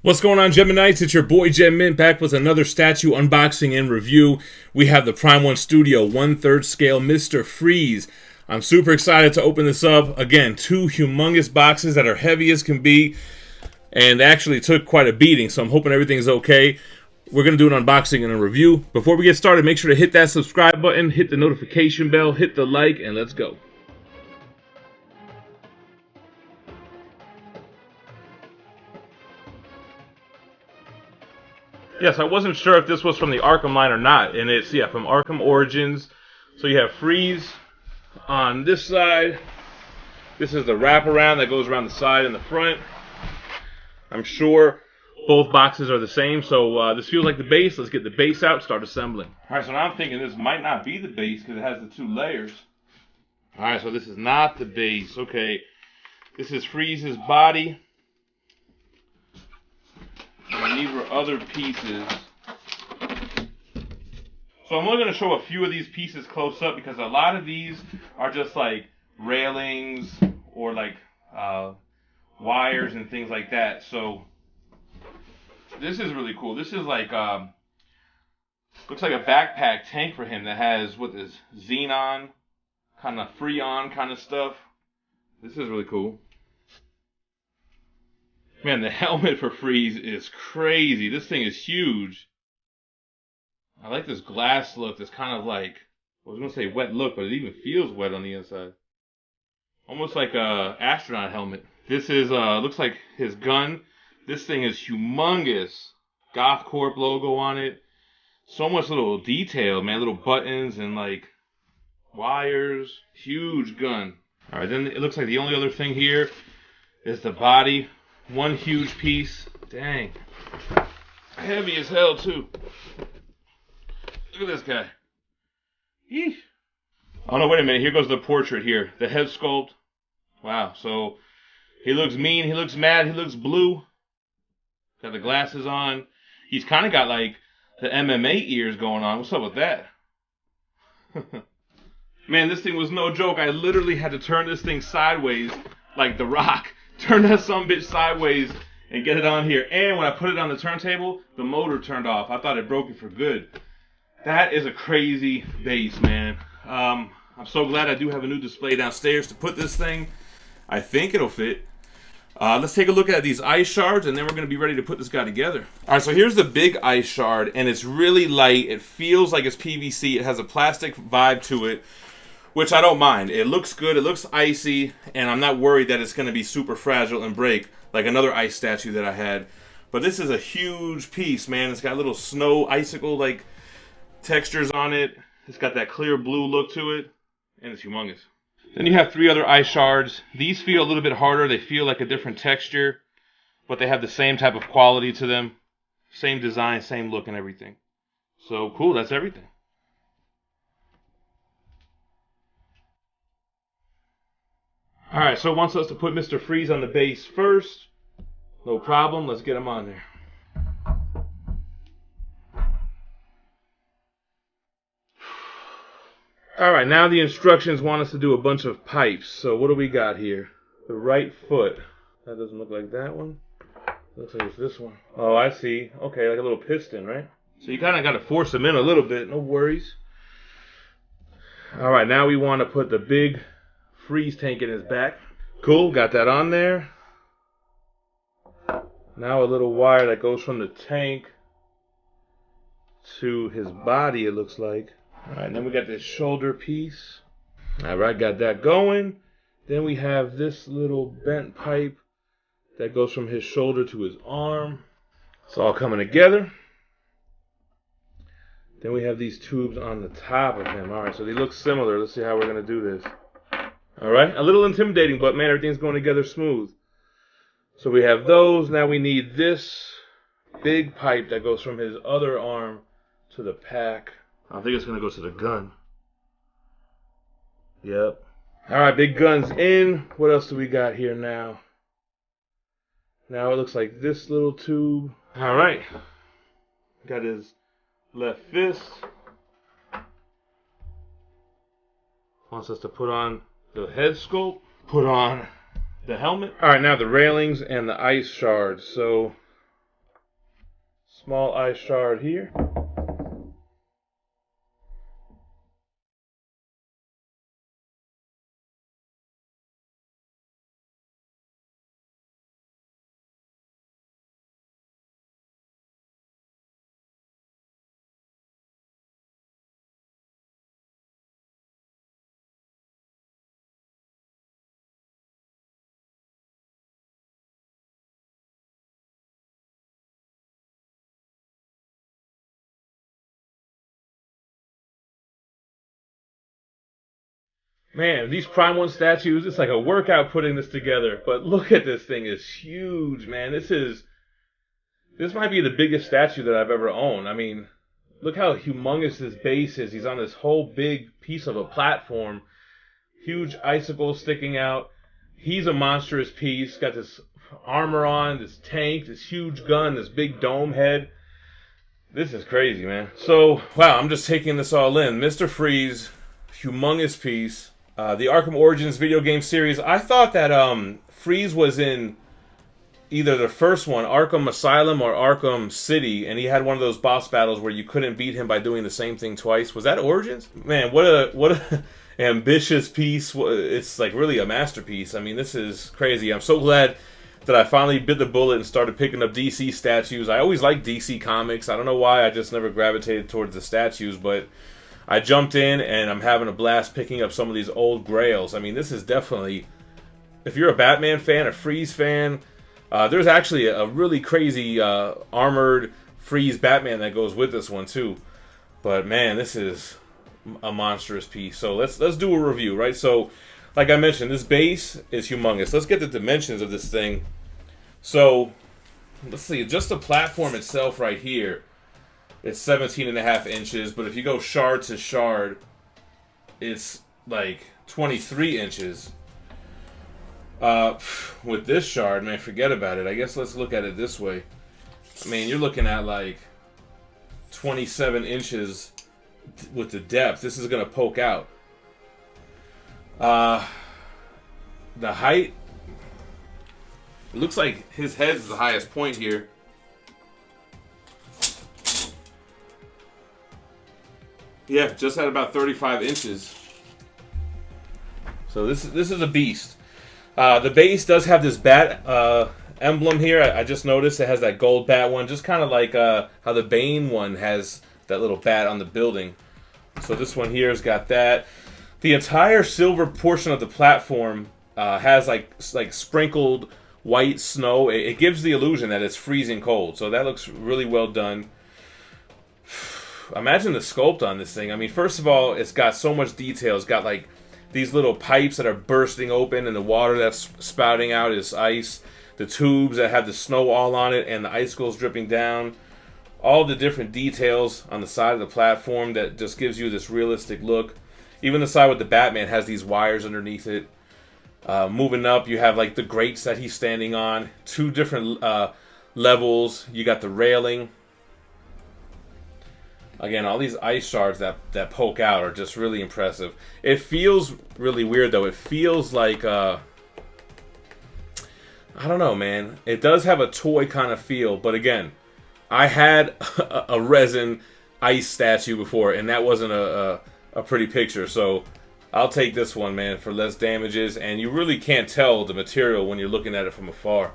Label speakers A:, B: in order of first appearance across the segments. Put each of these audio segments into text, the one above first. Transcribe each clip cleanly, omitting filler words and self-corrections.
A: What's going on, Geminites? It's your boy Gem Mint back with another statue unboxing and review. We have the Prime 1 Studio 1/3 scale Mr. Freeze. I'm super excited to open this up. Again, two humongous boxes that are heavy as can be and actually took quite a beating, so I'm hoping everything's okay. We're going to do an unboxing and a review. Before we get started, make sure to hit that subscribe button, hit the notification bell, hit the like, and let's go. Yes, I wasn't sure if this was from the Arkham line or not, and it's, yeah, from Arkham Origins. So you have Freeze on this side. This is the wraparound that goes around the side and the front. I'm sure both boxes are the same, so this feels like the base. Let's get the base out, start assembling. Alright, so now I'm thinking this might not be the base because it has the two layers. Alright, so this is not the base. Okay, this is Freeze's body. And these were other pieces. So I'm only going to show a few of these pieces close up because a lot of these are just like railings or like wires and things like that. So this is really cool. This is like looks like a backpack tank for him that has what is xenon, kind of freon kind of stuff. This is really cool. Man, the helmet for Freeze is crazy. This thing is huge. I like this glass look. That's kind of like, I was going to say wet look, but it even feels wet on the inside. Almost like a astronaut helmet. This is, looks like his gun. This thing is humongous. Goth Corp logo on it. So much little detail, man. Little buttons and like wires. Huge gun. Alright, then it looks like the only other thing here is the body. One huge piece. Dang. Heavy as hell, too. Look at this guy. Yeesh. Oh, no, wait a minute. Here goes the portrait here. The head sculpt. Wow. So, he looks mean. He looks mad. He looks blue. Got the glasses on. He's kind of got, like, the MMA ears going on. What's up with that? Man, this thing was no joke. I literally had to turn this thing sideways like The Rock. Turn that sumbitch sideways and get it on here. And when I put it on the turntable, the motor turned off. I thought it broke it for good. That is a crazy base, man. I'm so glad I do have a new display downstairs to put this thing. I think it'll fit. Let's take a look at these ice shards, and then we're going to be ready to put this guy together. All right, so here's the big ice shard, and it's really light. It feels like it's PVC. It has a plastic vibe to it, which I don't mind. It looks good, it looks icy, and I'm not worried that it's going to be super fragile and break like another ice statue that I had. But this is a huge piece, man. It's got little snow icicle-like textures on it. It's got that clear blue look to it, and it's humongous. Then you have three other ice shards. These feel a little bit harder. They feel like a different texture, but they have the same type of quality to them. Same design, same look and everything. So cool, that's everything. Alright, so it wants us to put Mr. Freeze on the base first. No problem, let's get him on there. Alright, now the instructions want us to do a bunch of pipes. So what do we got here? The right foot. That doesn't look like that one. Looks like it's this one. Oh, I see. Okay, like a little piston, right? So you kind of got to force them in a little bit, no worries. Alright, now we want to put the big Freeze tank in his back. Cool, got that on there. Now a little wire that goes from the tank to his body, it looks like. Alright, then we got this shoulder piece. Alright, got that going. Then we have this little bent pipe that goes from his shoulder to his arm. It's all coming together. Then we have these tubes on the top of him. Alright, so they look similar. Let's see how we're going to do this. Alright, a little intimidating, but man, everything's going together smooth. So we have those. Now we need this big pipe that goes from his other arm to the pack. I think it's going to go to the gun. Yep. Alright, big gun's in. What else do we got here now? Now it looks like this little tube. Alright. Got his left fist. Wants us to put on the head sculpt, put on the helmet. All right, now the railings and the ice shards. So Small Ice Shard here. Man, these Prime 1 statues, it's like a workout putting this together. But look at this thing, it's huge, man. This might be the biggest statue that I've ever owned. I mean, look how humongous this base is. He's on this whole big piece of a platform. Huge icicles sticking out. He's a monstrous piece. Got this armor on, this tank, this huge gun, this big dome head. This is crazy, man. So, wow, I'm just taking this all in. Mr. Freeze, humongous piece. The Arkham Origins video game series. I thought that Freeze was in either the first one, Arkham Asylum, or Arkham City, and he had one of those boss battles where you couldn't beat him by doing the same thing twice. Was that Origins? Man, what a ambitious piece. It's like really a masterpiece. I mean, this is crazy. I'm so glad that I finally bit the bullet and started picking up DC statues. I always liked DC comics. I don't know why, I just never gravitated towards the statues, but I jumped in and I'm having a blast picking up some of these old grails. I mean, this is definitely, if you're a Batman fan, a Freeze fan, there's actually a really crazy armored Freeze Batman that goes with this one too. But man, this is a monstrous piece. So let's do a review, right? So, like I mentioned, this base is humongous. Let's get the dimensions of this thing. So, let's see, just the platform itself right here, it's 17.5 inches, but if you go shard to shard, it's like 23 inches. With this shard, man, forget about it. I guess let's look at it this way. I mean, you're looking at like 27 inches with the depth. This is going to poke out. The height, it looks like his head is the highest point here. Yeah, just at about 35 inches. So this is a beast. The base does have this bat emblem here. I just noticed it has that gold bat one, just kind of like how the Bane one has that little bat on the building. So this one here has got that. The entire silver portion of the platform has like sprinkled white snow. It gives the illusion that it's freezing cold. So that looks really well done. Imagine the sculpt on this thing. I mean, first of all, it's got so much detail. It's got like these little pipes that are bursting open, and the water that's spouting out is ice. The tubes that have the snow all on it, and the icicles dripping down. All the different details on the side of the platform that just gives you this realistic look. Even the side with the Batman has these wires underneath it. Moving up, you have like the grates that he's standing on. Two different levels. You got the railing. Again, all these ice shards that poke out are just really impressive. It feels really weird, though. It feels like, I don't know, man. It does have a toy kind of feel. But again, I had a resin ice statue before, and that wasn't a pretty picture. So I'll take this one, man, for less damages. And you really can't tell the material when you're looking at it from afar.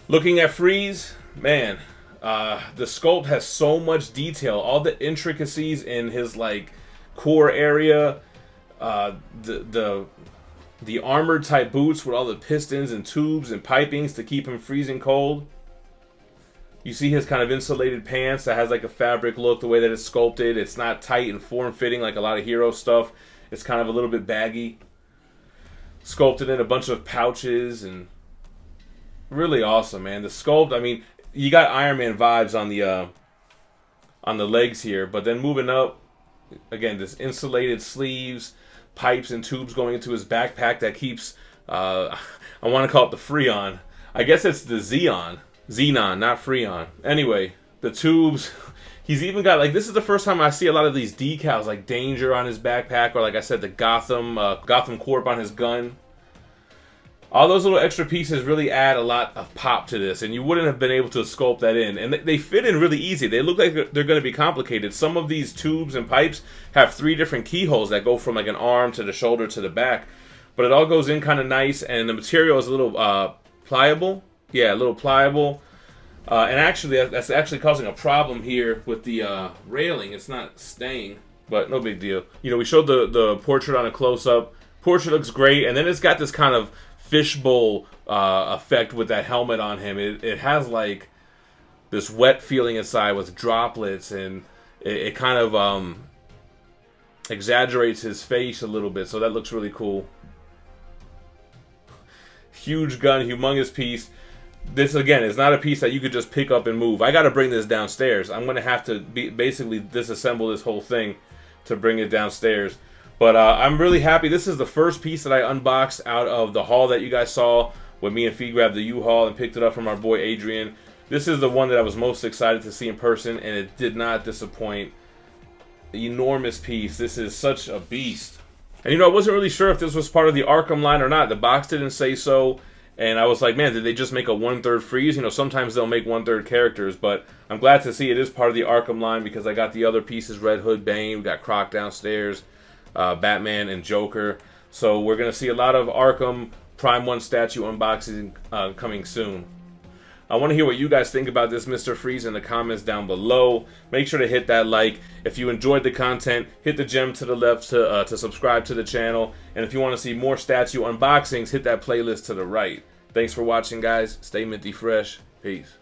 A: Looking at Freeze, man, the sculpt has so much detail. All the intricacies in his like core area, the armored type boots with all the pistons and tubes and pipings to keep him freezing cold. You see his kind of insulated pants that has like a fabric look, the way that it's sculpted. It's not tight and form-fitting like a lot of hero stuff. It's kind of a little bit baggy. Sculpted in a bunch of pouches and really awesome, man. The sculpt, I mean, you got Iron Man vibes on the legs here, but then moving up, again, this insulated sleeves, pipes and tubes going into his backpack that keeps, I want to call it the Freon. I guess it's the Xenon, not Freon. Anyway, the tubes. He's even got, like, this is the first time I see a lot of these decals, like Danger on his backpack, or like I said, the Gotham Corp on his gun. All those little extra pieces really add a lot of pop to this, and you wouldn't have been able to sculpt that in. And they fit in really easy. They look like they're going to be complicated. Some of these tubes and pipes have 3 different keyholes that go from like an arm to the shoulder to the back. But it all goes in kind of nice, and the material is a little pliable. Yeah, a little pliable. And actually, that's actually causing a problem here with the railing. It's not staying, but no big deal. You know, we showed the portrait on a close-up. Portrait looks great, and then it's got this kind of fishbowl effect with that helmet on him. It has like this wet feeling inside with droplets, and it kind of exaggerates his face a little bit, so that looks really cool. Huge gun, humongous piece. This, again, is not a piece that you could just pick up and move. I got to bring this downstairs. I'm going to have to basically disassemble this whole thing to bring it downstairs. But I'm really happy. This is the first piece that I unboxed out of the haul that you guys saw when me and Fee grabbed the U-Haul and picked it up from our boy Adrian. This is the one that I was most excited to see in person, and it did not disappoint. Enormous piece. This is such a beast. And you know, I wasn't really sure if this was part of the Arkham line or not. The box didn't say so. And I was like, man, did they just make a 1/3 freeze? You know, sometimes they'll make 1/3 characters, but I'm glad to see it is part of the Arkham line because I got the other pieces, Red Hood, Bane, we got Croc downstairs, Batman, and Joker. So we're going to see a lot of Arkham Prime 1 statue unboxing coming soon. I want to hear what you guys think about this Mr. Freeze in the comments down below. Make sure to hit that like. If you enjoyed the content, hit the gem to the left to subscribe to the channel. And if you want to see more statue unboxings, hit that playlist to the right. Thanks for watching, guys. Stay minty fresh. Peace.